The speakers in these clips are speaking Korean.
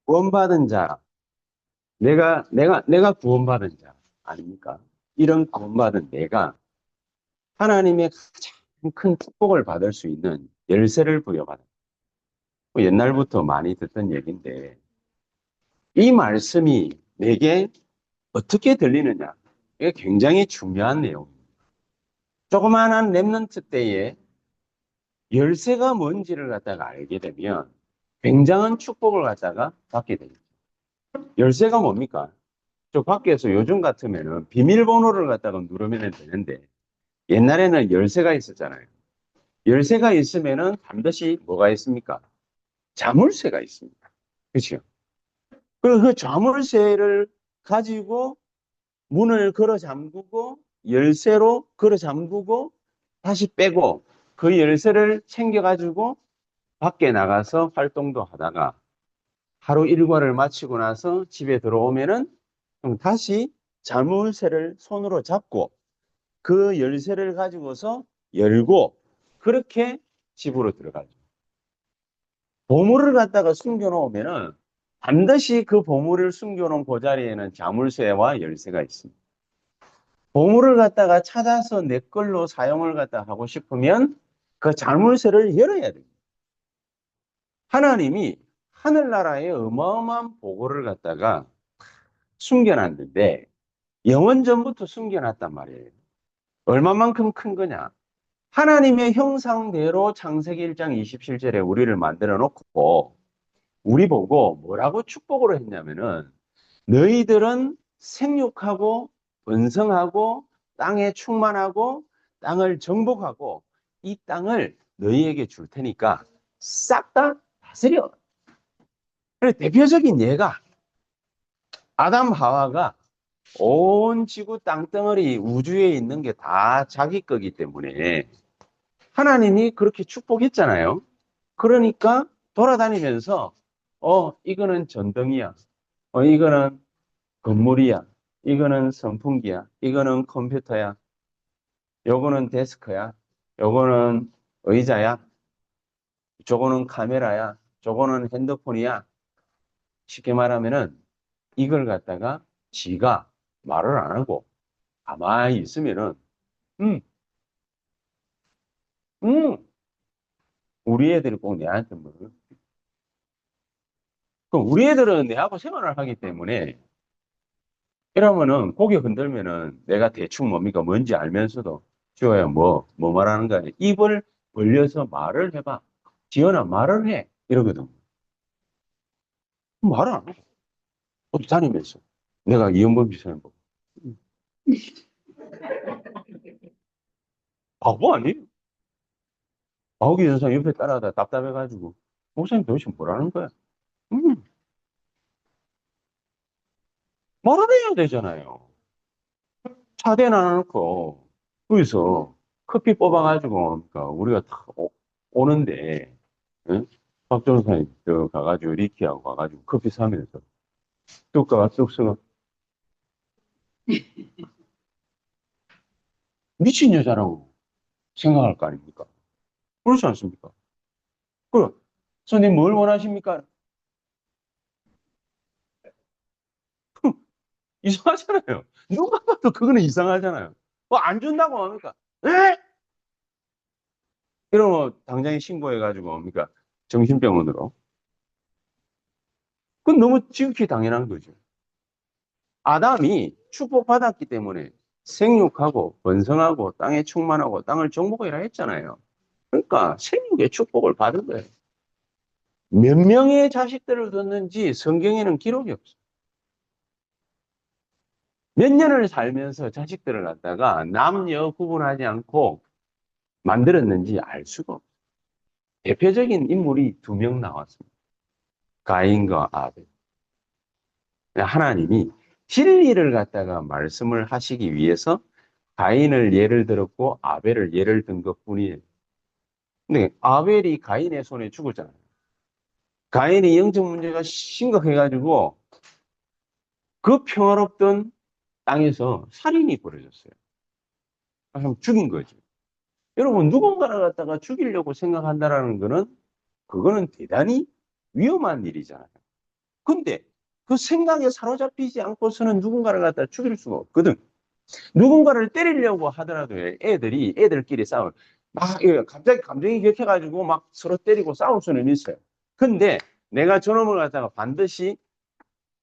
구원받은 자, 내가 구원받은 자 아닙니까? 이런 구원받은 내가 하나님의 가장 큰 축복을 받을 수 있는 열쇠를 부여받아. 뭐 옛날부터 많이 듣던 얘기인데, 이 말씀이 내게 어떻게 들리느냐? 이게 굉장히 중요한 내용입니다. 조그마한 렘넌트 때에 열쇠가 뭔지를 갖다가 알게 되면 굉장한 축복을 갖다가 받게 됩니다. 열쇠가 뭡니까? 저 밖에서 요즘 같으면은 비밀번호를 갖다가 누르면 되는데 옛날에는 열쇠가 있었잖아요. 열쇠가 있으면은 반드시 뭐가 있습니까? 자물쇠가 있습니다. 그렇죠? 그리고 그 자물쇠를 가지고 문을 걸어 잠그고 열쇠로 걸어 잠그고 다시 빼고 그 열쇠를 챙겨가지고 밖에 나가서 활동도 하다가 하루 일과를 마치고 나서 집에 들어오면은 다시 자물쇠를 손으로 잡고 그 열쇠를 가지고서 열고 그렇게 집으로 들어가죠. 보물을 갖다가 숨겨놓으면은 반드시 그 보물을 숨겨놓은 그 자리에는 자물쇠와 열쇠가 있습니다. 보물을 갖다가 찾아서 내 걸로 사용을 갖다 하고 싶으면 그 자물쇠를 열어야 됩니다. 하나님이 하늘나라의 어마어마한 보고를 갖다가 숨겨놨는데 영원전부터 숨겨놨단 말이에요. 얼마만큼 큰 거냐? 하나님의 형상대로 창세기 1장 27절에 우리를 만들어 놓고 우리 보고 뭐라고 축복으로 했냐면은 너희들은 생육하고 번성하고 땅에 충만하고 땅을 정복하고 이 땅을 너희에게 줄 테니까 싹 다 다스려. 그래서 대표적인 예가 아담 하와가 온 지구 땅덩어리 우주에 있는 게 다 자기 거기 때문에 하나님이 그렇게 축복했잖아요. 그러니까 돌아다니면서 이거는 전등이야. 이거는 건물이야. 이거는 선풍기야. 이거는 컴퓨터야. 요거는 데스크야. 요거는 의자야. 저거는 카메라야. 저거는 핸드폰이야. 쉽게 말하면은 이걸 갖다가 지가 말을 안 하고 가만히 있으면은 음, 음, 우리 애들이 꼭 내한테 뭐 그럼 우리 애들은 내하고 생활을 하기 때문에 이러면은 고개 흔들면은 내가 대충 뭡니까 뭔지 알면서도 지호야 뭐 말하는 거야 입을 벌려서 말을 해봐 지연아 말을 해 이러거든 말을 안 하고 어디 다니면서 내가 이연범 비서는 뭐 바보 아니에요? 바오기 선생 옆에 따라다 답답해가지고 목사님 도대체 뭐라는 거야? 음, 말을 해야 되잖아요 차대 놔놓고 거기서 커피 뽑아가지고 그러니까 우리가 다 오는데 응? 박 전사님 저 가가지고 리키하고 가가지고 커피 사면서 뚝가가 뚝서가 미친 여자라고 생각할 거 아닙니까? 그렇지 않습니까? 그럼 손님 뭘 원하십니까? 이상하잖아요. 누가 봐도 그거는 이상하잖아요. 안 준다고 합니까? 에? 이러면 당장에 신고해가지고 뭡니까? 정신병원으로. 그건 너무 지극히 당연한 거죠. 아담이 축복받았기 때문에 생육하고 번성하고 땅에 충만하고 땅을 정복하라 했잖아요. 그러니까 생육의 축복을 받은 거예요. 몇 명의 자식들을 뒀는지 성경에는 기록이 없어요. 몇 년을 살면서 자식들을 갖다가 남녀 구분하지 않고 만들었는지 알 수가 없어요. 대표적인 인물이 두 명 나왔습니다. 가인과 아벨. 하나님이 진리를 갖다가 말씀을 하시기 위해서 가인을 예를 들었고 아벨을 예를 든 것뿐이에요. 근데 아벨이 가인의 손에 죽었잖아요. 가인이 영적 문제가 심각해가지고 그 평화롭던 땅에서 살인이 벌어졌어요. 그럼 죽인 거죠. 여러분 누군가를 갖다가 죽이려고 생각한다라는 거는 그거는 대단히 위험한 일이잖아요. 근데 그 생각에 사로잡히지 않고서는 누군가를 갖다 죽일 수가 없거든. 누군가를 때리려고 하더라도 애들끼리 싸울 막 갑자기 감정이 격해가지고 막 서로 때리고 싸울 수는 있어요. 근데 내가 저놈을 갖다가 반드시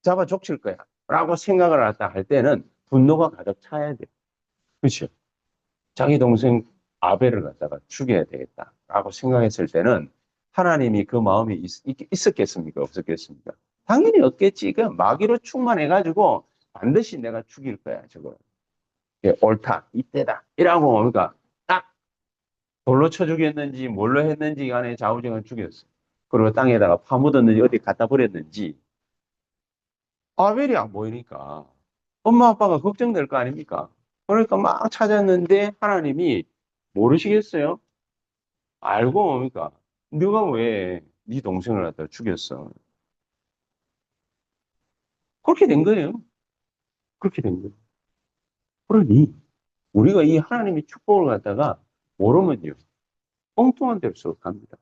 잡아 족칠 거야 라고 생각을 갖다 할 때는 분노가 가득 차야 돼. 그렇죠? 자기 동생 아벨을 갖다가 죽여야 되겠다라고 생각했을 때는 하나님이 그 마음이 있었겠습니까? 없었겠습니까? 당연히 없겠지. 그 마귀로 충만해가지고 반드시 내가 죽일 거야, 저거. 옳다, 이때다. 이라고, 그러니까 딱 돌로 쳐 죽였는지 뭘로 했는지 간에 좌우정을 죽였어. 그리고 땅에다가 파묻었는지 어디 갖다 버렸는지 아벨이 안 보이니까 엄마 아빠가 걱정될 거 아닙니까? 그러니까 막 찾았는데 하나님이 모르시겠어요? 알고 뭡니까? 네가 왜 네 동생을 갖다 죽였어? 그렇게 된 거예요. 그렇게 된 거예요. 그러니 우리가 이 하나님의 축복을 갖다가 모르면요. 엉뚱한 데로 썩 갑니다.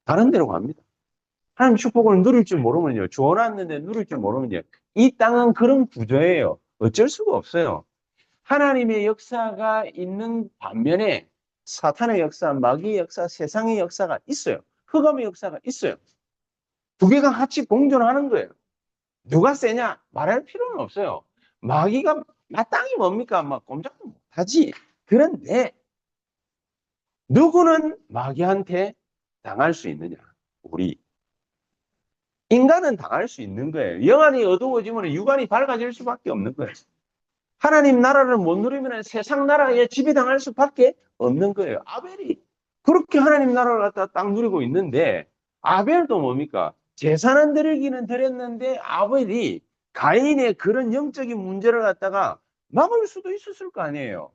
다른 데로 갑니다. 하나님 축복을 누릴 줄 모르면요. 주어놨는데 누릴 줄 모르면요. 이 땅은 그런 구조예요. 어쩔 수가 없어요. 하나님의 역사가 있는 반면에 사탄의 역사, 마귀의 역사, 세상의 역사가 있어요. 흑암의 역사가 있어요. 두 개가 같이 공존하는 거예요. 누가 세냐? 말할 필요는 없어요. 마귀가 마땅히 뭡니까? 막 꼼짝도 못하지. 그런데 누구는 마귀한테 당할 수 있느냐? 우리. 인간은 당할 수 있는 거예요. 영안이 어두워지면 육안이 밝아질 수밖에 없는 거예요. 하나님 나라를 못 누리면 세상 나라에 지배당할 수밖에 없는 거예요. 아벨이 그렇게 하나님 나라를 갖다 딱 누리고 있는데 아벨도 뭡니까? 제사는 드리기는 드렸는데 아벨이 가인의 그런 영적인 문제를 갖다가 막을 수도 있었을 거 아니에요.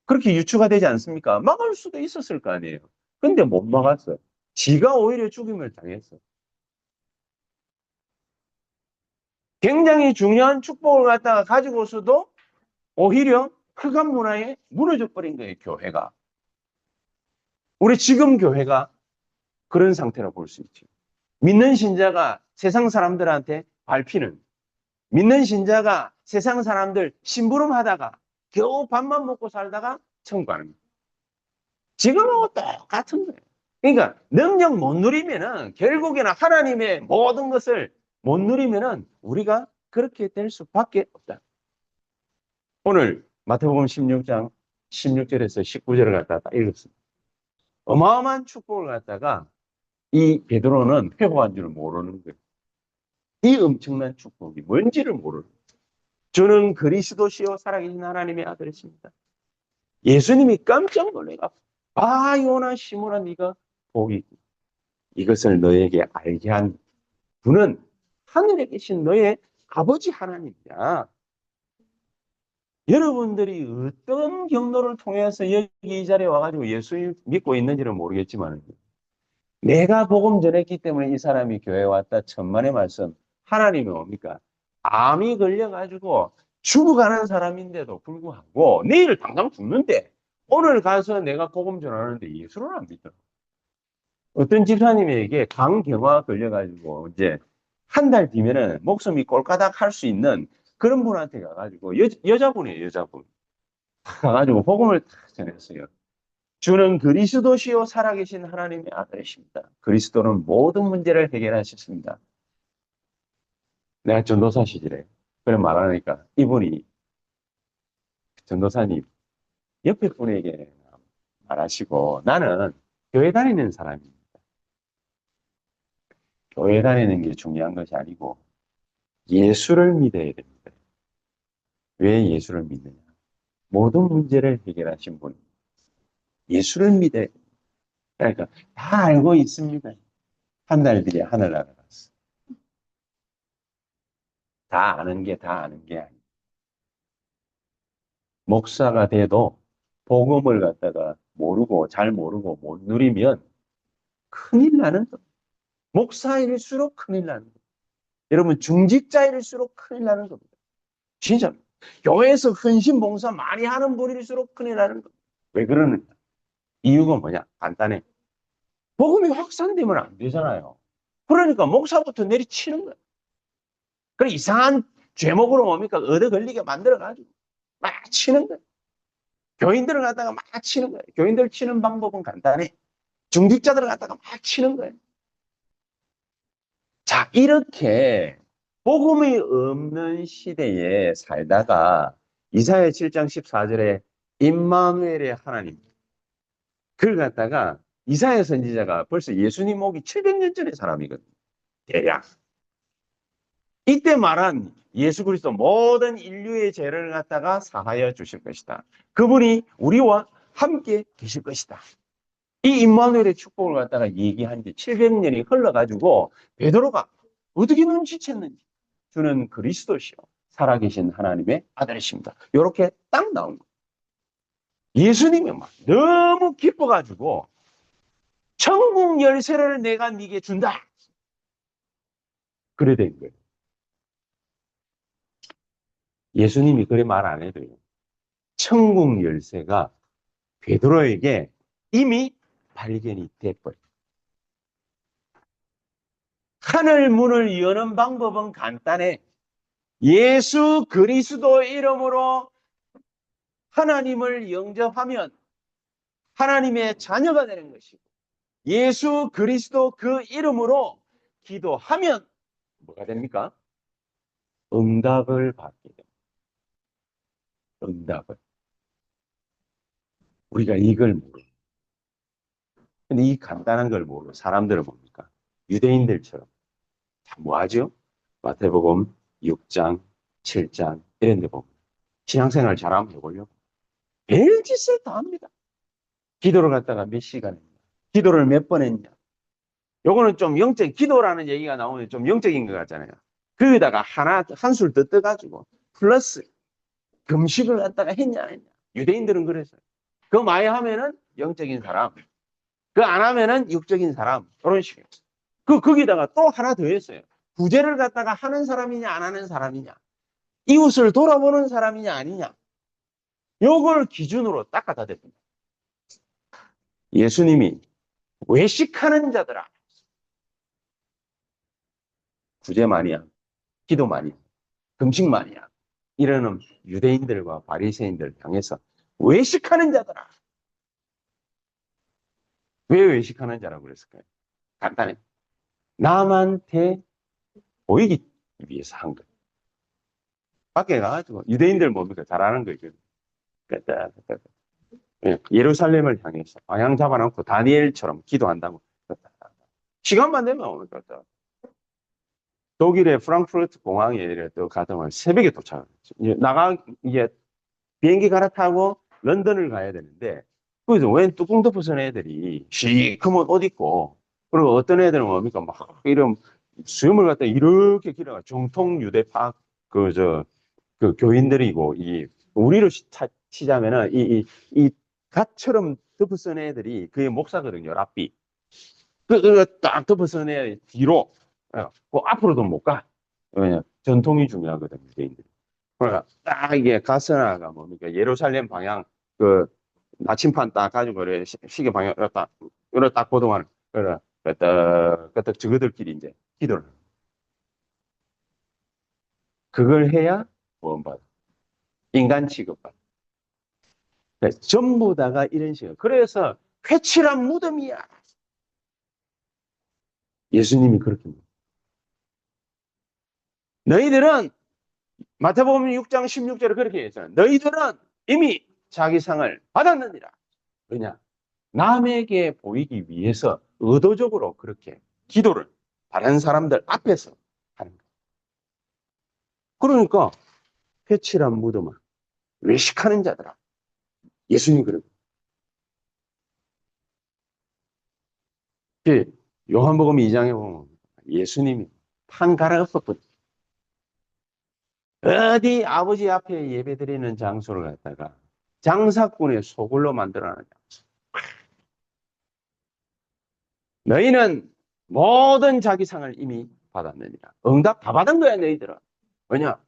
그렇게 유추가 되지 않습니까? 막을 수도 있었을 거 아니에요. 근데 못 막았어요. 지가 오히려 죽임을 당했어. 굉장히 중요한 축복을 갖다가 가지고서도 오히려 흑암 문화에 무너져 버린 거예요, 교회가. 우리 지금 교회가 그런 상태라고 볼 수 있죠. 믿는 신자가 세상 사람들한테 밟히는, 믿는 신자가 세상 사람들 심부름하다가 겨우 밥만 먹고 살다가 천국 가는 거예요. 지금하고 똑같은 거예요. 그러니까 능력 못 누리면은 결국에는 하나님의 모든 것을 못 누리면은 우리가 그렇게 될 수밖에 없다. 오늘 마태복음 16장 16절에서 19절을 갖다가 읽었습니다. 어마어마한 축복을 갖다가 이 베드로는 회고한 줄 모르는 거예요. 이 엄청난 축복이 뭔지를 모르는 거예요. 저는 그리스도시요 살아계신 하나님의 아들이십니다. 예수님이 깜짝 놀래가 요나 시몬아 네가 복이 있고 이것을 너에게 알게 한 분은 하늘에 계신 너의 아버지 하나님이야. 여러분들이 어떤 경로를 통해서 여기 이 자리에 와가지고 예수 믿고 있는지는 모르겠지만 내가 복음 전했기 때문에 이 사람이 교회에 왔다. 천만의 말씀. 하나님이 뭡니까? 암이 걸려가지고 죽어가는 사람인데도 불구하고 내일 당장 죽는데 오늘 가서 내가 복음 전하는데 예수를 안 믿어. 어떤 집사님에게 간경화 걸려가지고 이제 한 달 뒤면은 목숨이 꼴까닥 할 수 있는 그런 분한테 가가지고 여자분이에요, 여자분. 가가지고 복음을 탁 전했어요. 주는 그리스도시요 살아계신 하나님의 아들이십니다. 그리스도는 모든 문제를 해결하셨습니다. 내가 전도사 시절에 그런 말하니까 이분이 전도사님 옆에 분에게 말하시고 나는 교회 다니는 사람입니다. 교회 다니는 게 중요한 것이 아니고 예수를 믿어야 됩니다. 왜 예수를 믿느냐? 모든 문제를 해결하신 분. 예수를 믿어야 됩니다. 그러니까 다 알고 있습니다. 한 달 뒤에 하늘나라 갔어. 다 아는 게 다 아는 게 아니에요. 목사가 돼도 복음을 갖다가 모르고 잘 모르고 못 누리면 큰일 나는 겁니다. 목사일수록 큰일 나는 겁니다. 여러분 중직자일수록 큰일 나는 겁니다. 진짜 교회에서 헌신 봉사 많이 하는 분일수록 큰일 나는 겁니다. 왜 그러는가? 이유가 뭐냐? 간단해. 복음이 확산되면 안 되잖아요. 그러니까 목사부터 내리치는 거예요. 그 이상한 죄목으로 뭡니까? 얻어 걸리게 만들어가지고 막 치는 거예요. 교인들을 갖다가 막 치는 거예요. 교인들 치는 방법은 간단해. 중직자들을 갖다가 막 치는 거예요. 자, 이렇게 복음이 없는 시대에 살다가 이사야 7장 14절에 임마누엘의 하나님, 그걸 갖다가 이사야 선지자가 벌써 예수님 오기 700년 전의 사람이거든요. 대략. 이때 말한 예수 그리스도 모든 인류의 죄를 갖다가 사하여 주실 것이다. 그분이 우리와 함께 계실 것이다. 이 임마누엘의 축복을 갖다가 얘기한 지 700년이 흘러가지고 베드로가 어떻게 눈치챘는지 주는 그리스도시요 살아계신 하나님의 아들이십니다. 이렇게 딱 나온 거예요. 예수님이 막 너무 기뻐가지고 천국 열쇠를 내가 네게 준다. 그래 된 거예요. 예수님이 그래 말 안 해도요. 천국 열쇠가 베드로에게 이미 발견이 돼버려요. 하늘 문을 여는 방법은 간단해. 예수 그리스도 이름으로 하나님을 영접하면 하나님의 자녀가 되는 것이고, 예수 그리스도 그 이름으로 기도하면 뭐가 됩니까? 응답을 받게 됩니다. 응답을. 우리가 이걸 모르고. 근데 이 간단한 걸 모르고 사람들은 뭡니까? 유대인들처럼 뭐하죠? 마태복음 6장, 7장 이런 데 보면 신앙생활 잘하면 해보려고 별짓을 다 합니다. 기도를 갖다가 몇 시간 했냐? 기도를 몇 번 했냐? 요거는 좀 영적, 기도라는 얘기가 나오면 좀 영적인 것 같잖아요. 거기다가 한술 더 떠가지고 플러스 금식을 갖다가 했냐 안 했냐? 유대인들은 그랬어요. 그거 많이 하면은 영적인 사람, 그거 안 하면은 육적인 사람, 그런 식이에요. 거기다가 또 하나 더 했어요. 구제를 갖다가 하는 사람이냐 안 하는 사람이냐, 이웃을 돌아보는 사람이냐 아니냐, 요걸 기준으로 딱 갖다 댑니다. 예수님이 외식하는 자들아, 구제 많이 하고 기도 많이 하고 금식 많이 하고 이러는 유대인들과 바리새인들 향해서 외식하는 자들아. 왜 외식하는 자라고 그랬을까요? 간단해. 남한테 보이기 위해서 한 거예요. 밖에 가가지고 유대인들 뭡니까? 잘하는 거 있거든요. 예루살렘을 향해서 방향 잡아놓고 다니엘처럼 기도한다고. 시간만 되면 오늘 독일의 프랑크푸르트 공항에 또 가더만 새벽에 도착했죠. 이제 비행기 갈아타고 런던을 가야 되는데, 거기서 웬 뚜껑 덮어선 애들이 시커먼 옷 입고, 그리고 어떤 애들은 뭡니까? 막 이런 수염을 갖다 이렇게 길어가 정통 유대파 그 교인들이고, 우리로 치자면은 이 갓처럼 덮어선 애들이 그의 목사거든요. 랍비. 딱 덮어선 애 뒤로, 그 앞으로도 못 가. 왜냐? 전통이 중요하거든요, 유대인들이. 그러니까 딱 이게 가스나가 뭡니까? 예루살렘 방향 그 나침판 딱 가지고 그래 시계 방향 딱 보동하는 그래 끄떡끄떡 저거들끼리 이제 기도를 그걸 해야 구원받아. 인간 취급받아. 전부 다가 이런 식으로. 그래서 회칠한 무덤이야. 예수님이 그렇게 묻어요. 너희들은 마태복음 6장 16절에 그렇게 했잖아요. 너희들은 이미 자기 상을 받았느니라. 왜냐? 남에게 보이기 위해서 의도적으로 그렇게 기도를 다른 사람들 앞에서 하는 거예요. 그러니까 회칠한 무덤아, 외식하는 자들아. 예수님이 그러고. 요한복음 2장에 보면 예수님이 판 갈아엎었거든요. 어디 아버지 앞에 예배드리는 장소를 갖다가 장사꾼의 소굴로 만들어놨냐. 너희는 모든 자기 상을 이미 받았느니라. 응답 다 받은 거야, 너희들은. 왜냐?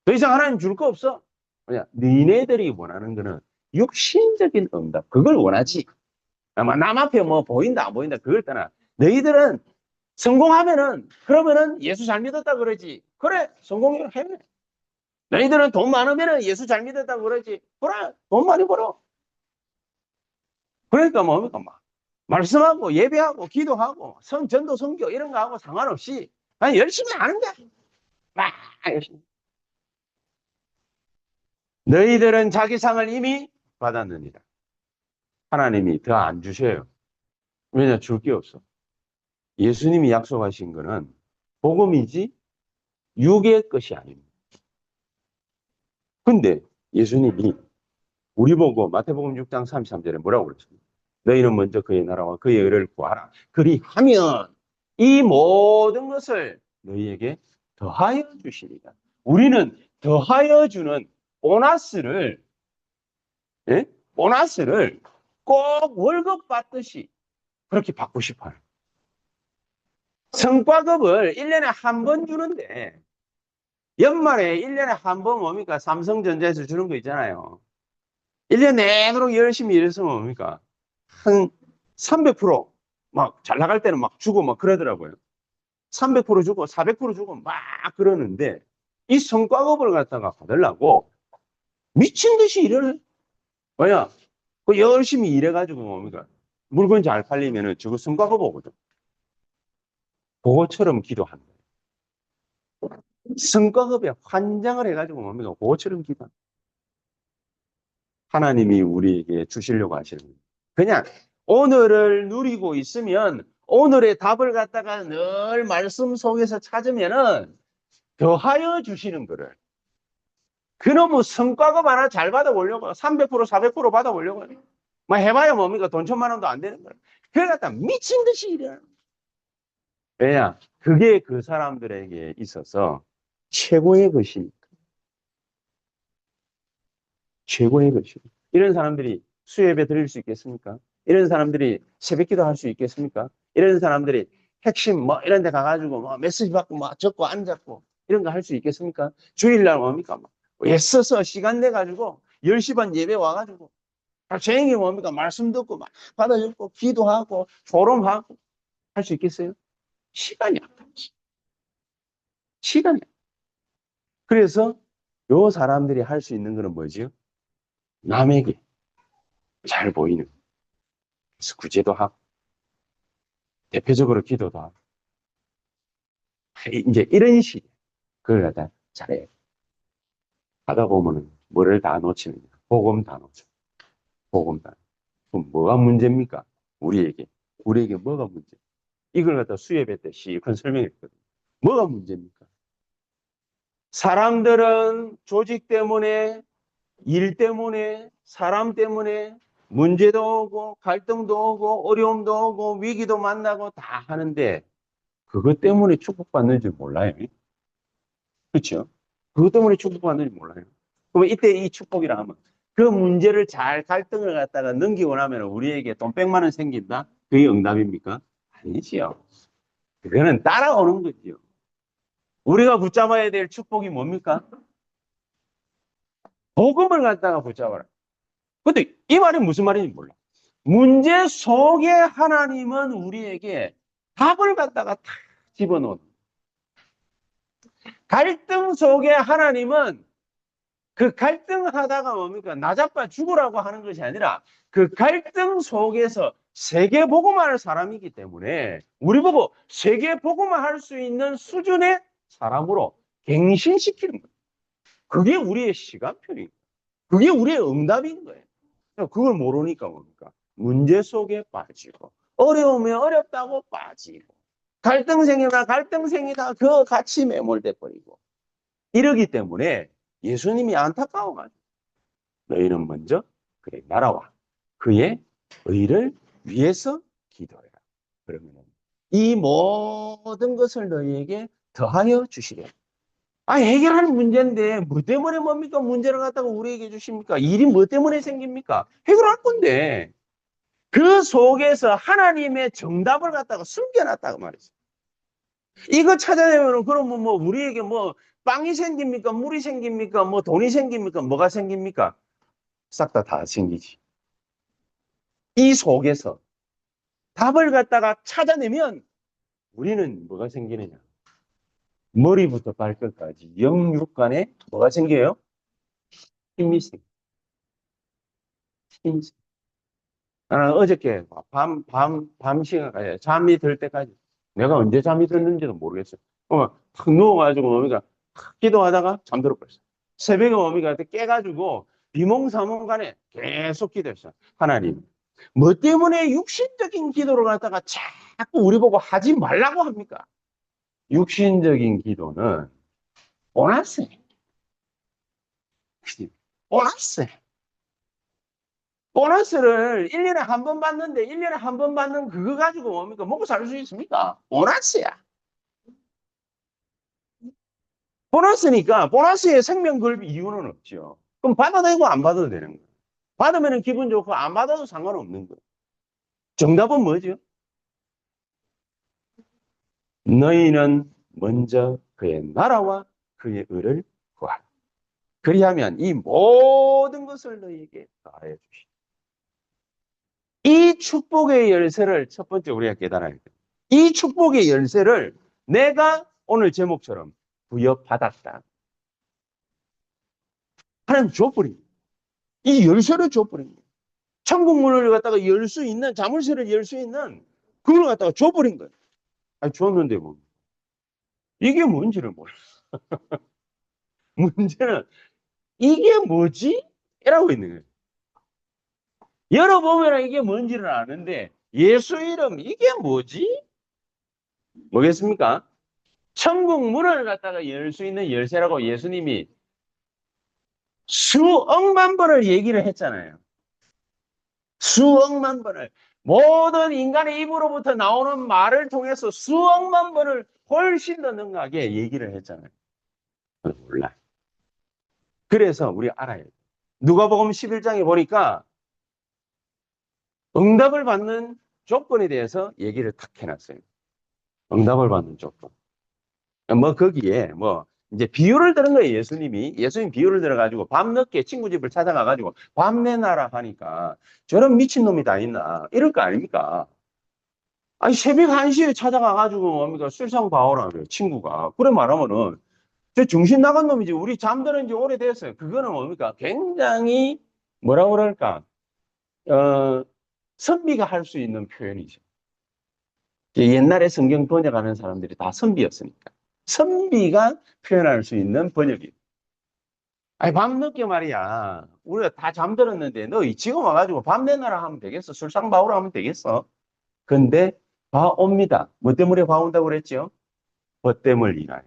더 이상 하나님 줄 거 없어. 왜냐? 너희네들이 원하는 거는 육신적인 응답. 그걸 원하지. 아마 남 앞에 뭐 보인다 안 보인다 그걸 떠나 너희들은 성공하면은 그러면은 예수 잘 믿었다 그러지. 그래 성공해. 너희들은 돈 많으면은 예수 잘 믿었다 그러지. 그래 돈 많이 벌어. 그러니까 뭡니까 막 말씀하고 예배하고 기도하고 전도 선교 이런 거 하고 상관없이 그냥 열심히 하는 거야. 막 열심히. 너희들은 자기 상을 이미 받았느니라. 하나님이 더 안 주셔요. 왜냐 줄 게 없어. 예수님이 약속하신 거는 복음이지 육의 것이 아닙니다. 근데 예수님이 우리 보고 마태복음 6장 33절에 뭐라고 그랬습니까? 너희는 먼저 그의 나라와 그의 의를 구하라. 그리하면 이 모든 것을 너희에게 더하여 주시리라. 우리는 더하여 주는 보너스를, 예? 보너스를 꼭 월급 받듯이 그렇게 받고 싶어요. 성과급을 1년에 한 번 주는데 연말에 1년에 한 번 뭡니까? 삼성전자에서 주는 거 있잖아요. 1년 내도록 열심히 일해서 뭡니까? 한 300%막 잘 나갈 때는 막 주고 막 그러더라고요. 300% 주고 400% 주고 막 그러는데 이 성과급을 갖다가 받으려고 미친 듯이 일을 해. 왜냐? 그 열심히 일해가지고 뭡니까? 물건 잘 팔리면은 저거 성과급 오거든. 그거처럼 기도한다. 성과급에 환장을 해가지고 뭡니까? 그거처럼 기도. 하나님이 우리에게 주시려고 하시는 거예요. 그냥 오늘을 누리고 있으면 오늘의 답을 갖다가 늘 말씀 속에서 찾으면은 더하여 주시는 거를. 그놈의 성과급 하나 잘 받아보려고 300% 400% 받아보려고 해요. 뭐 해봐야 뭡니까? 돈 1,000만 원도 안 되는 거예요. 그래 갖다 미친 듯이 일해요. 왜냐? 그게 그 사람들에게 있어서 최고의 것이니까. 최고의 것이고. 이런 사람들이 수예배 드릴 수 있겠습니까? 이런 사람들이 새벽기도 할 수 있겠습니까? 이런 사람들이 핵심 뭐 이런 데 가가지고 뭐 메시지 받고 뭐 적고 앉았고 이런 거 할 수 있겠습니까? 주일날 뭡니까? 막 애써서 시간 내가지고 10시 반 예배 와가지고 종일 뭡니까? 말씀 듣고 막 받아 적고 기도하고 조롱하고 할 수 있겠어요? 시간이 없다. 시간이 없다. 그래서 요 사람들이 할 수 있는 거는 뭐죠? 남에게 잘 보이는 구제도 하고 대표적으로 기도도 하고 이제 이런 식 그걸 갖다 잘해 하다 보면은 뭐를 다 놓치느냐 복음 다 놓쳐 복음 다 그럼 뭐가 문제입니까? 우리에게 뭐가 문제? 이걸 갖다 수예배 때 시큰 설명했거든. 뭐가 문제입니까? 사람들은 조직 때문에 일 때문에 사람 때문에 문제도 오고 갈등도 오고 어려움도 오고 위기도 만나고 다 하는데 그것 때문에 축복받는 줄 몰라요. 그렇죠? 그것 때문에 축복받는 줄 몰라요. 그러면 이때 이 축복이라 하면 그 문제를 잘 갈등을 갖다가 넘기고 나면 우리에게 돈 100만 원 생긴다? 그게 응답입니까? 아니지요. 그거는 따라오는 거지요. 우리가 붙잡아야 될 축복이 뭡니까? 복음을 갖다가 붙잡아라. 근데 이 말이 무슨 말인지 몰라. 문제 속에 하나님은 우리에게 답을 갖다가 탁 집어넣는. 갈등 속에 하나님은 그 갈등하다가 뭡니까? 나 자빠 죽으라고 하는 것이 아니라 그 갈등 속에서 세계 복음을 할 사람이기 때문에 우리 보고 세계 복음을 할 수 있는 수준의 사람으로 갱신시키는 거예요. 그게 우리의 시간표인 거예요. 그게 우리의 응답인 거예요. 그걸 모르니까 뭡니까? 문제 속에 빠지고 어려우면 어렵다고 빠지고 갈등생이나 갈등생이다 그 같이 매몰돼 버리고 이러기 때문에 예수님이 안타까워가지고 너희는 먼저 그의 나라와 그의 의를 위해서 기도해라. 그러면 이 모든 것을 너희에게 더하여 주시려. 해결할 문제인데 뭐 때문에 뭡니까? 문제를 갖다가 우리에게 주십니까? 일이 뭐 때문에 생깁니까? 해결할 건데 그 속에서 하나님의 정답을 갖다가 숨겨놨다고 말이죠. 이거 찾아내면 그러면 뭐 우리에게 뭐 빵이 생깁니까? 물이 생깁니까? 뭐 돈이 생깁니까? 뭐가 생깁니까? 싹 다 생기지. 이 속에서 답을 갖다가 찾아내면 우리는 뭐가 생기느냐? 머리부터 발끝까지 영육간에 뭐가 생겨요? 힘이 생겨. 힘이 생겨. 나는 어저께 밤 시간까지 잠이 들 때까지 내가 언제 잠이 들는지도 모르겠어요. 탁 누워가지고 어미가 탁 기도하다가 잠들어 버렸어요. 새벽에 어미가 깨가지고 비몽사몽간에 계속 기도했어요. 하나님, 뭐 때문에 육신적인 기도를 갖다가 자꾸 우리 보고 하지 말라고 합니까? 육신적인 기도는 보너스. 보너스. 보너스를 1년에 한 번 받는데 1년에 한 번 받는 그거 가지고 뭡니까? 먹고 살 수 있습니까? 보너스야. 보너스니까 보너스에 생명 걸 이유는 없죠. 그럼 받아도 되고 안 받아도 되는 거예요. 받으면 기분 좋고 안 받아도 상관없는 거예요. 정답은 뭐죠? 너희는 먼저 그의 나라와 그의 의를 구하라. 그리하면 이 모든 것을 너희에게 더하여 주시라. 이 축복의 열쇠를 첫 번째 우리가 깨달아야 돼요. 이 축복의 열쇠를 내가 오늘 제목처럼 부여받았다. 하나님 줘버린 거예요. 이 열쇠를 줘버린 거예요. 천국 문을 갖다가 열 수 있는, 자물쇠를 열 수 있는 그걸 갖다가 줘버린 거예요. 아니, 줬는데 뭐. 이게 뭔지를 몰라. 문제는 이게 뭐지? 이라고 있는 거예요. 열어보면 이게 뭔지를 아는데 예수 이름 이게 뭐지? 뭐겠습니까? 천국 문을 갖다가 열 수 있는 열쇠라고 예수님이 수억만 번을 얘기를 했잖아요. 수억만 번을. 모든 인간의 입으로부터 나오는 말을 통해서 수억만 번을 훨씬 더 능하게 얘기를 했잖아요. 몰라. 그래서 우리 알아야 돼. 누가복음 11장에 보니까 응답을 받는 조건에 대해서 얘기를 탁 해놨어요. 응답을 받는 조건. 뭐 거기에 뭐 이제 비유를 들은 거예요. 예수님 비유를 들어가지고 밤늦게 친구 집을 찾아가가지고 밤 내놔라 하니까 저런 미친놈이 다 있나 이럴 거 아닙니까? 아니 새벽 1시에 찾아가가지고 뭡니까 술상 봐오라며 친구가 그래 말하면은 저 정신 나간 놈이지. 우리 잠드는 지 오래됐어요. 그거는 뭡니까? 굉장히 뭐라 그럴까? 어, 선비가 할 수 있는 표현이죠. 옛날에 성경 번역하는 사람들이 다 선비였으니까. 선비가 표현할 수 있는 번역이에요. 아니, 밤늦게 말이야. 우리가 다 잠들었는데, 너 지금 와가지고 밤 내놔라 하면 되겠어? 술상 봐오라 하면 되겠어? 근데 봐옵니다. 뭐 때문에 봐온다고 그랬죠? 벗됨을 인하여.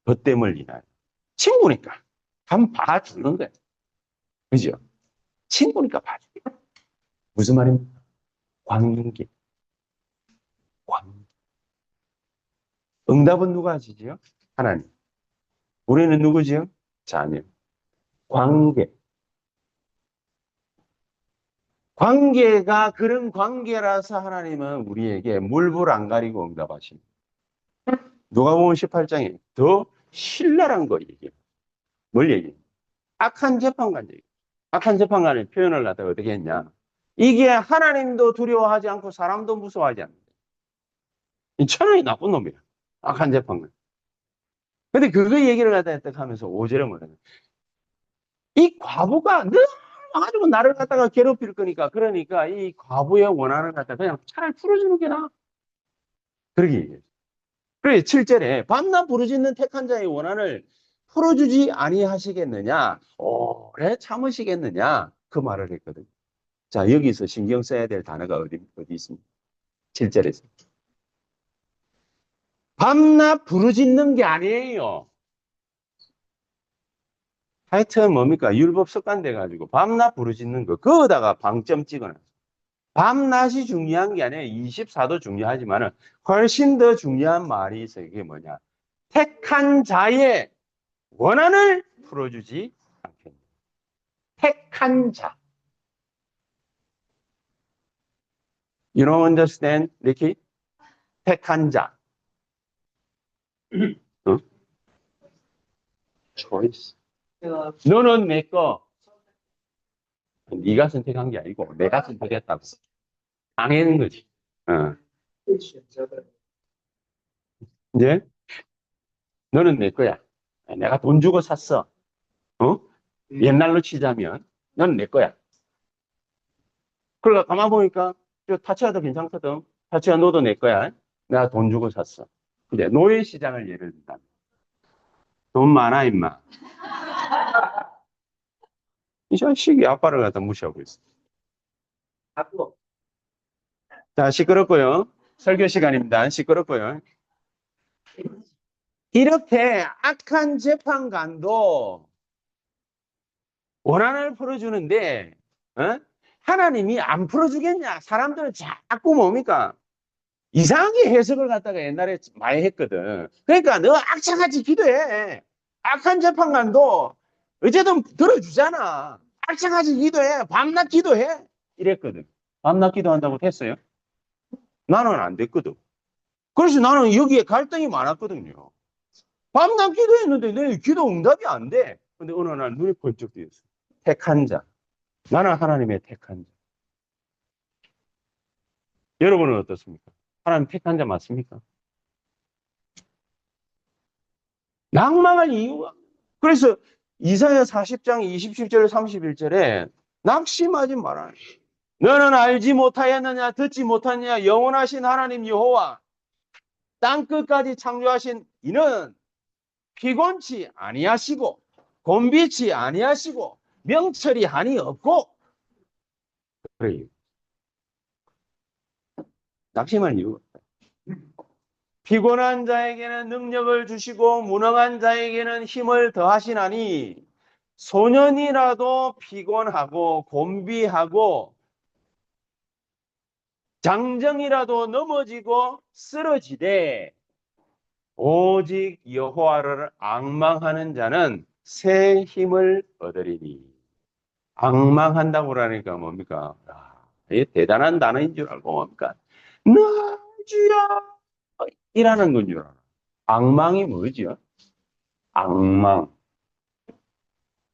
벗됨을 인하여. 친구니까. 한번 봐주는 거야. 그죠? 친구니까 봐주는 거야. 무슨 말입니까? 관계. 관계. 응답은 누가 하시지요? 하나님. 우리는 누구지요? 자녀. 관계. 관계가 그런 관계라서 하나님은 우리에게 물불 안 가리고 응답하십니다. 누가복음 18장에 더 신랄한 거 얘기해요. 뭘 얘기해요? 악한 재판관 얘기. 악한 재판관의 표현을 갖다가 어떻게 했냐? 이게 하나님도 두려워하지 않고 사람도 무서워하지 않는다. 이 천하의 나쁜 놈이야. 악한 재판관. 근데 그거 얘기를 갖다 하면서 오절에 뭐냐면 이 과부가 늘 와가지고 나를 갖다가 괴롭힐 거니까 그러니까 이 과부의 원한을 갖다가 그냥 차라리 풀어주는 게 나아. 그러게 얘기해. 그래 7절에 밤낮 부르짖는 택한 자의 원한을 풀어주지 아니하시겠느냐 오래 참으시겠느냐 그 말을 했거든. 자 여기서 신경 써야 될 단어가 어디 있습니까? 7절에서 밤낮 부르짖는 게 아니에요. 하여튼 뭡니까? 율법 습관 돼가지고 밤낮 부르짖는 거 그거다가 방점 찍어놔. 밤낮이 중요한 게 아니라 24도 중요하지만 훨씬 더 중요한 말이 있어요. 이게 뭐냐? 택한 자의 원한을 풀어주지 않겠다. 택한 자. You don't understand, Ricky? 택한 자. 어? choice. 너는 내 거. 네가 선택한 게 아니고 내가 선택했다고. 당연한 거지. 어. 이제 너는 내 거야. 내가 돈 주고 샀어. 어? 옛날로 치자면 너는 내 거야. 그러니까 가만 보니까 저 타치야도 괜찮거든. 타치야 너도 내 거야. 내가 돈 주고 샀어. 근데 노예 시장을 예를 든다. 돈 많아 임마. 이 자식이 아빠를 갖다 무시하고 있어. 자, 시끄럽고요. 설교 시간입니다. 시끄럽고요. 이렇게 악한 재판관도 원한을 풀어주는데, 어? 하나님이 안 풀어주겠냐? 사람들은 자꾸 뭡니까? 이상하게 해석을 갖다가 옛날에 많이 했거든. 그러니까 너 악착같이 기도해. 악한 재판관도 어쨌든 들어주잖아. 악착같이 기도해. 밤낮 기도해. 이랬거든. 밤낮 기도한다고 했어요? 나는 안 됐거든. 그래서 나는 여기에 갈등이 많았거든요. 밤낮 기도했는데 내 기도 응답이 안 돼. 근데 어느 날 눈이 번쩍 뜨였어. 택한 자. 나는 하나님의 택한 자. 여러분은 어떻습니까? 하나님 택한 자 맞습니까? 낭망할 이유가. 그래서 이사야 40장 27절 31절에 낙심하지 마라. 너는 알지 못하였느냐 듣지 못하느냐 영원하신 하나님 여호와 땅 끝까지 창조하신 이는 피곤치 아니하시고 곤비치 아니하시고 명철이 한이 없고 그래요. 낙심할 이유가 피곤한 자에게는 능력을 주시고 무능한 자에게는 힘을 더하시나니 소년이라도 피곤하고 곤비하고 장정이라도 넘어지고 쓰러지되 오직 여호와를 앙망하는 자는 새 힘을 얻으리니. 앙망한다고 그러니까 뭡니까? 이게 대단한 단어인 줄 알고 뭡니까? 나 주야 이라는 건 줄 알아. 앙망이 뭐지요? 앙망,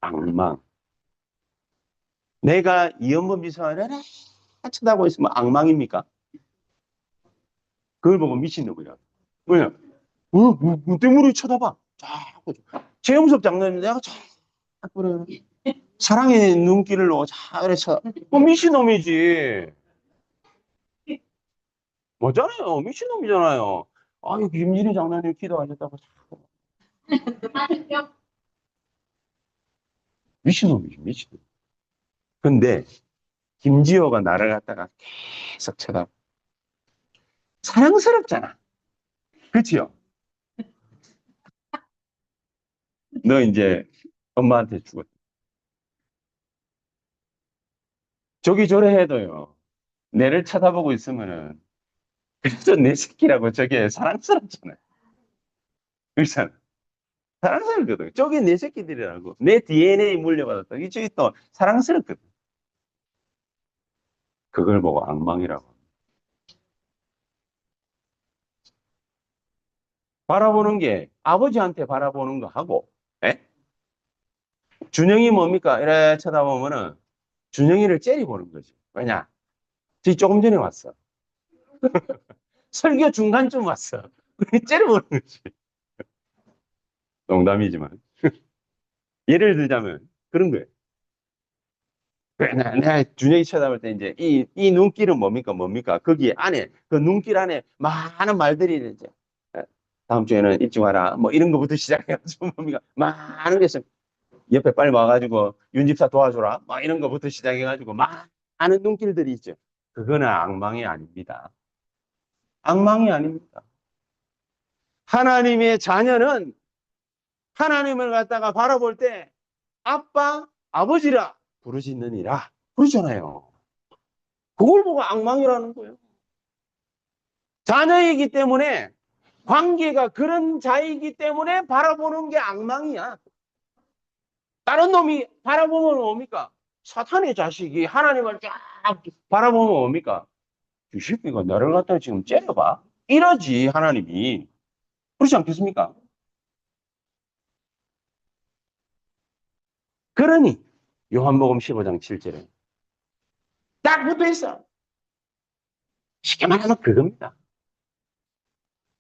앙망. 내가 이연범 비서관을 쳐다보고 있으면 앙망입니까? 그걸 보고 미친놈이야. 왜냐? 뭐 때문에 쳐다봐? 자꾸. 최영섭 장로님 내가 자꾸 그래. 사랑의 눈길로 자 이래서 미친놈이지. 맞잖아요. 미친놈이잖아요. 아유 김진희 장로님 기도하셨다고 자꾸. 미친놈이지 미친놈. 근데 김지호가 나를 갖다가 계속 쳐다봐. 사랑스럽잖아. 그치요? 너 이제 엄마한테 죽었. 저기 저래 해도요. 내를 쳐다보고 있으면은 그래서 내 새끼라고 저게 사랑스럽잖아요. 그렇잖아. 사랑스럽거든. 저게 내 새끼들이라고. 내 DNA 물려받았다. 이쪽이 또 사랑스럽거든. 그걸 보고 악망이라고. 바라보는 게 아버지한테 바라보는 거 하고, 에? 준영이 뭡니까? 이래 쳐다보면은 준영이를 째려보는 거지. 왜냐? 저기 조금 전에 왔어. 설교 중간쯤 왔어. 째려보는 거지. 농담이지만. 예를 들자면 그런 거예요. 그래, 내가 준영이 쳐다볼 때 이제 이 눈길은 뭡니까? 뭡니까? 거기 안에, 그 눈길 안에 많은 말들이 이제 다음 주에는 일찍 와라. 뭐 이런 거부터 시작해가지고 뭡니까? 많은 게 있어. 옆에 빨리 와가지고 윤 집사 도와줘라. 막 이런 거부터 시작해가지고 많은 눈길들이 있죠. 그거는 악망이 아닙니다. 악망이 아닙니다. 하나님의 자녀는 하나님을 갖다가 바라볼 때 아빠, 아버지라 부르짖느니라. 그러잖아요. 그걸 보고 악망이라는 거예요. 자녀이기 때문에 관계가 그런 자이기 때문에 바라보는 게 악망이야. 다른 놈이 바라보면 뭡니까? 사탄의 자식이 하나님을 쫙 바라보면 뭡니까? 이 새끼가 나를 갖다 지금 째려봐? 이러지 하나님이. 그렇지 않겠습니까? 그러니 요한복음 15장 7절에 딱 붙어 있어. 쉽게 말하면 그겁니다.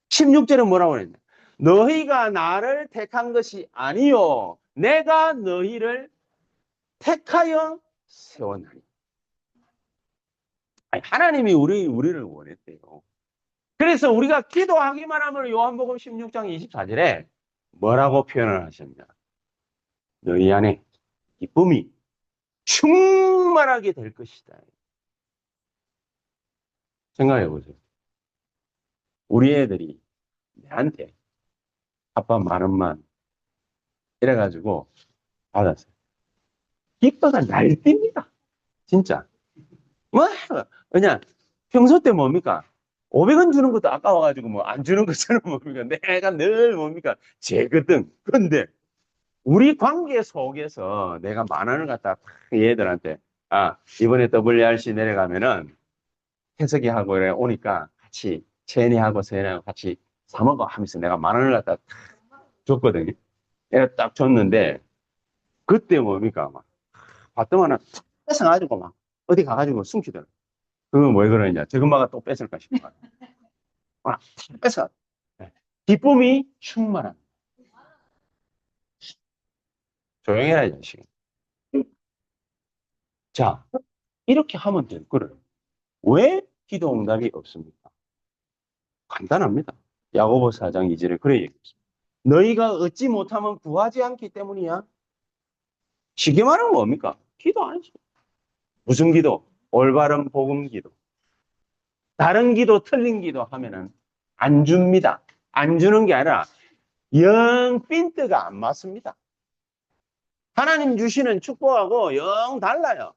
16절은 뭐라고 그랬냐? 너희가 나를 택한 것이 아니요. 내가 너희를 택하여 세웠나니. 아니, 하나님이 우리를 원했대요. 그래서 우리가 기도하기만 하면 요한복음 16장 24절에 뭐라고 표현을 하셨냐? 너희 안에 기쁨이 충만하게 될 것이다. 생각해 보세요. 우리 애들이 내한테 아빠 10,000원만 이래가지고 받았어요. 기뻐가 날뜁니다. 진짜. 뭐, 그냥 평소 때 뭡니까? 500원 주는 것도 아까워가지고 뭐 안 주는 것처럼 뭡니까? 내가 늘 뭡니까? 제거든. 그런데 우리 관계 속에서 내가 10,000원을 갖다 얘들한테 이번에 WRC 내려가면은 해석이 하고 이래 오니까 같이 채니하고 세니하고 같이 사 먹어 하면서 내가 10,000원을 갖다 줬거든요. 내가 딱 줬는데 그때 뭡니까? 막 봤더만은 탁 뺏어가지고 막 어디 가가지고 숨기더라. 그건 왜 그러냐? 저금마가 또 뺏을까 싶어. 탁 뺏어. 기쁨이 충만한. 조용해라, 이 자식. 자, 이렇게 하면 될 거를. 왜 기도 응답이 없습니까? 간단합니다. 야고보 4장 2절에 그래 얘기했습니다. 너희가 얻지 못하면 구하지 않기 때문이야. 쉽게 말하면 뭡니까? 기도 안 했어. 무슨 기도? 올바른 복음 기도. 다른 기도, 틀린 기도 하면은 안 줍니다. 안 주는 게 아니라 영 핀트가 안 맞습니다. 하나님 주시는 축복하고 영 달라요.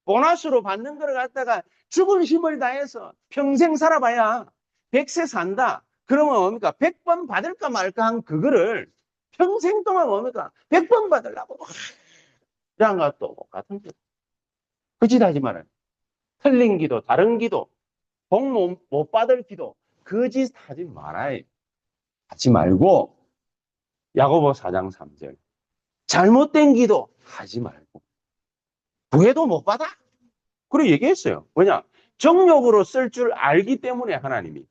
보너스로 받는 걸 갖다가 죽을 힘을 다해서 평생 살아봐야 100세 산다. 그러면 뭡니까? 100번 받을까 말까 한 그거를 평생 동안 뭡니까? 100번 받으려고 이런 것도 같은 거. 그 짓 하지 말아요. 틀린 기도, 다른 기도, 복 못 받을 기도, 그 짓 하지 말아요. 하지 말고 야고보 4장 3절 잘못된 기도 하지 말고 구해도 못 받아. 그래 얘기했어요. 왜냐? 정욕으로 쓸 줄 알기 때문에 하나님이.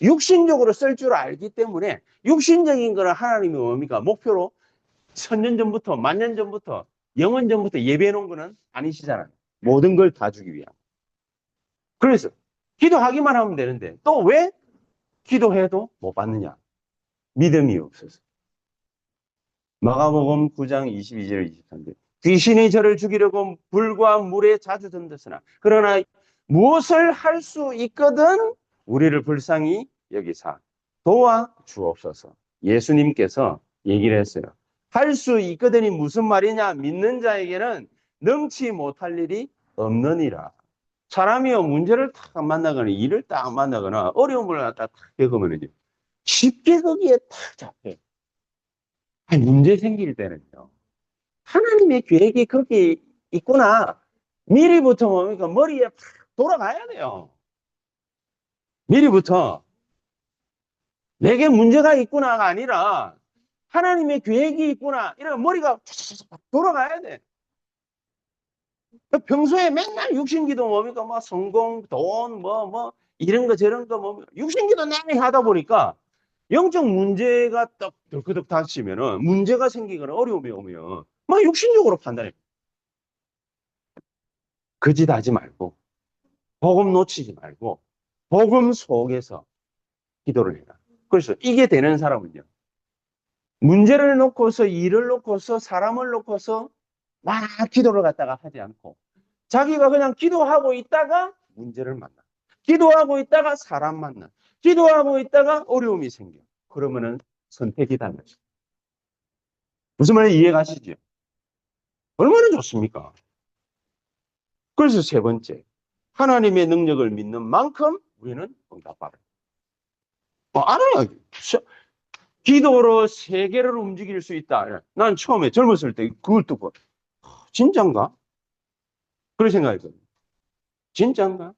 육신적으로 쓸 줄 알기 때문에 육신적인 거를 하나님이 뭡니까? 목표로 1000년 전부터, 10,000년 전부터, 영원 전부터 예배해 놓은 거는 아니시잖아요. 모든 걸 다 주기 위한. 그래서 기도하기만 하면 되는데 또 왜 기도해도 못 받느냐? 믿음이 없어서. 마가복음 9장 22절 23절 귀신이 저를 죽이려고 불과 물에 자주 던졌으나 그러나 무엇을 할 수 있거든 우리를 불쌍히 여기사 도와 주옵소서. 예수님께서 얘기를 했어요. 할 수 있거든이 무슨 말이냐? 믿는 자에게는 능치 못할 일이 없느니라. 사람이요 문제를 딱 만나거나 일을 딱 만나거나 어려움을 딱 겪으면 쉽게 거기에 딱 잡혀요. 아니, 문제 생길 때는요. 하나님의 계획이 거기 있구나. 미리부터 뭡니까? 머리에 팍 돌아가야 돼요. 미리부터 내게 문제가 있구나가 아니라 하나님의 계획이 있구나. 이런 머리가 돌아가야 돼. 평소에 맨날 육신기도 뭡니까? 뭐 성공, 돈, 이런 거 저런 거 육신기도 내내 하다 보니까 영적 문제가 딱 덜커덕 닥치면은 문제가 생기거나 어려움이 오면 막 육신적으로 판단해. 그 짓 하지 말고 복음 놓치지 말고 복음 속에서 기도를 해라. 그래서 이게 되는 사람은요. 문제를 놓고서 일을 놓고서 사람을 놓고서 막 기도를 갖다가 하지 않고 자기가 그냥 기도하고 있다가 문제를 만나. 기도하고 있다가 사람 만나. 기도하고 있다가 어려움이 생겨. 그러면은 선택이 달라져. 무슨 말인지 이해가시죠? 얼마나 좋습니까? 그래서 세 번째, 하나님의 능력을 믿는 만큼 우리는 응답받아요. 알아요. 기도로 세계를 움직일 수 있다. 난 처음에 젊었을 때 그걸 듣고 진짠가? 그런 생각했거든요. 진짠가?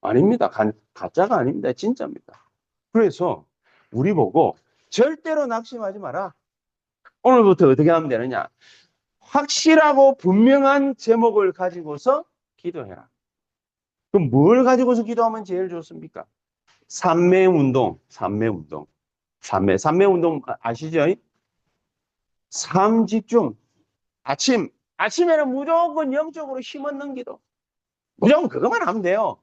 아닙니다. 가짜가 아닙니다. 진짜입니다. 그래서 우리 보고 절대로 낙심하지 마라. 오늘부터 어떻게 하면 되느냐? 확실하고 분명한 제목을 가지고서 기도해라. 그럼 뭘 가지고서 기도하면 제일 좋습니까? 삼매운동, 삼매운동. 삼매운동 아시죠? 삼집중. 아침에는 무조건 영적으로 힘없는 기도. 무조건 그것만 하면 돼요.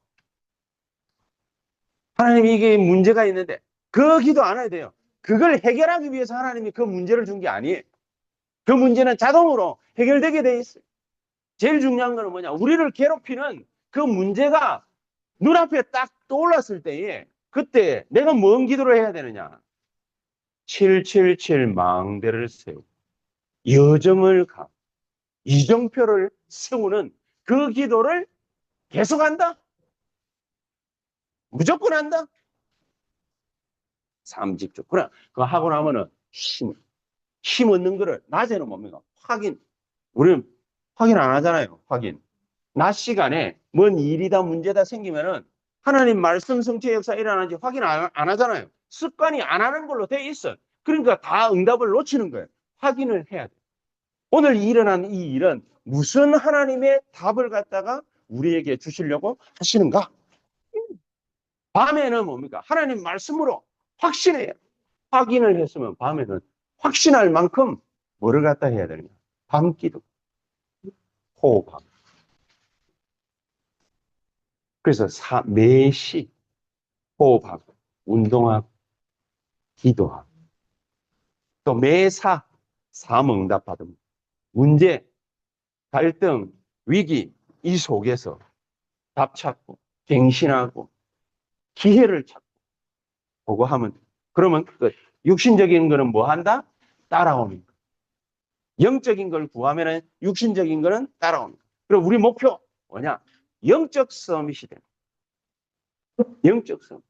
하나님 이게 문제가 있는데 그 기도 안 해야 돼요. 그걸 해결하기 위해서 하나님이 그 문제를 준 게 아니에요. 그 문제는 자동으로 해결되게 돼 있어요. 제일 중요한 거는 뭐냐? 우리를 괴롭히는 그 문제가 눈앞에 딱 떠올랐을 때에 그때 내가 뭔 기도를 해야 되느냐? 777 망대를 세우고 여정을 가 이정표를 세우는 그 기도를 계속한다? 무조건 한다? 삼집중. 그래, 그거 하고 나면은 힘 얻는 거를 낮에는 뭡니까? 우리는 확인 안 하잖아요. 확인. 낮 시간에 뭔 일이다 문제다 생기면은 하나님 말씀 성취의 역사 일어나는지 확인 안 하잖아요. 습관이 안 하는 걸로 돼 있어. 그러니까 다 응답을 놓치는 거예요. 확인을 해야 돼. 오늘 일어난 이 일은 무슨 하나님의 답을 갖다가 우리에게 주시려고 하시는가? 밤에는 뭡니까? 하나님 말씀으로 확신해요. 확인을 했으면 밤에는 확신할 만큼 뭐를 갖다 해야 되느냐? 밤기도, 호흡하고. 그래서 매시 호흡하고, 운동하고, 기도하고. 또 매사 사응답 받음. 문제, 갈등, 위기 이 속에서 답 찾고, 갱신하고, 기회를 찾고, 보고 하면 그러면 그 육신적인 거는 뭐 한다? 따라오는 거. 영적인 걸 구하면은 육신적인 거는 따라오는 거. 그리고 우리 목표 뭐냐? 영적 서밋이 되는 거야. 영적 서밋.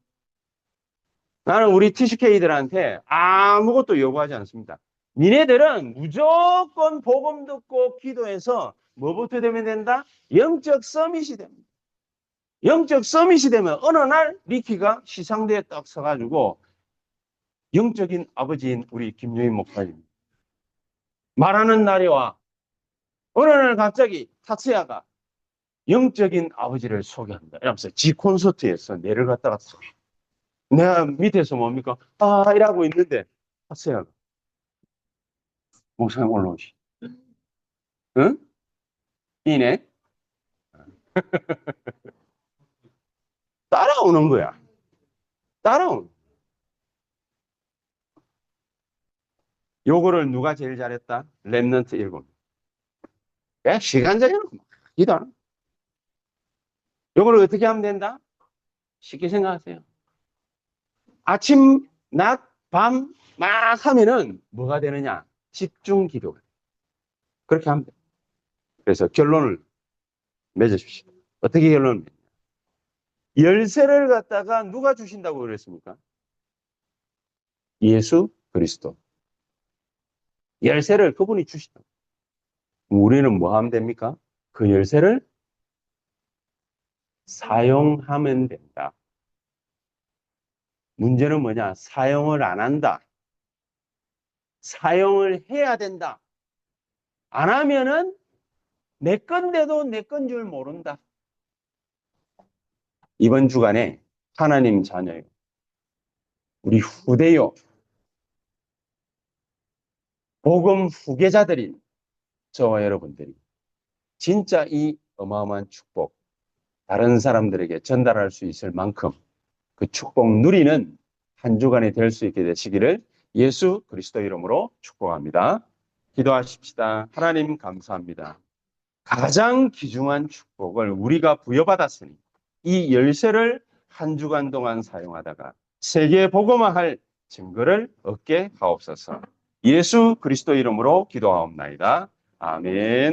나는 우리 TCK들한테 아무것도 요구하지 않습니다. 니네들은 무조건 복음 듣고 기도해서 뭐부터 되면 된다? 영적 서밋이 됩니다. 영적 서밋이 되면 어느 날 리키가 시상대에 딱 서가지고 영적인 아버지인 우리 김유인 목사님 말하는 날이 와. 어느 날 갑자기 탁세야가 영적인 아버지를 소개합니다. 이러면서 지 콘서트에서 내를 갖다가 내가 밑에서 뭡니까? 이러고 있는데 탁세야가 목사님 올라오시. 응? 이네? 따라오는 거야. 따라오는. 요거를 누가 제일 잘했다? 랩넌트 7. 시간적으로 기도 안. 요거를 어떻게 하면 된다? 쉽게 생각하세요. 아침, 낮, 밤 막 하면은 뭐가 되느냐? 집중 기도. 그렇게 하면 돼. 그래서 결론을 맺으십시오. 어떻게 결론을 맺냐? 열쇠를 갖다가 누가 주신다고 그랬습니까? 예수 그리스도. 열쇠를 그분이 주신다. 우리는 뭐 하면 됩니까? 그 열쇠를 사용하면 된다. 문제는 뭐냐? 사용을 안 한다. 사용을 해야 된다. 안 하면은 내 건데도 내 건 줄 모른다. 이번 주간에 하나님 자녀요. 우리 후대요. 복음 후계자들인 저와 여러분들이 진짜 이 어마어마한 축복 다른 사람들에게 전달할 수 있을 만큼 그 축복 누리는 한 주간이 될 수 있게 되시기를 예수 그리스도 이름으로 축복합니다. 기도하십시다. 하나님 감사합니다. 가장 귀중한 축복을 우리가 부여받았으니 이 열쇠를 한 주간 동안 사용하다가 세계 복음화할 증거를 얻게 하옵소서. 예수 그리스도 이름으로 기도하옵나이다. 아멘.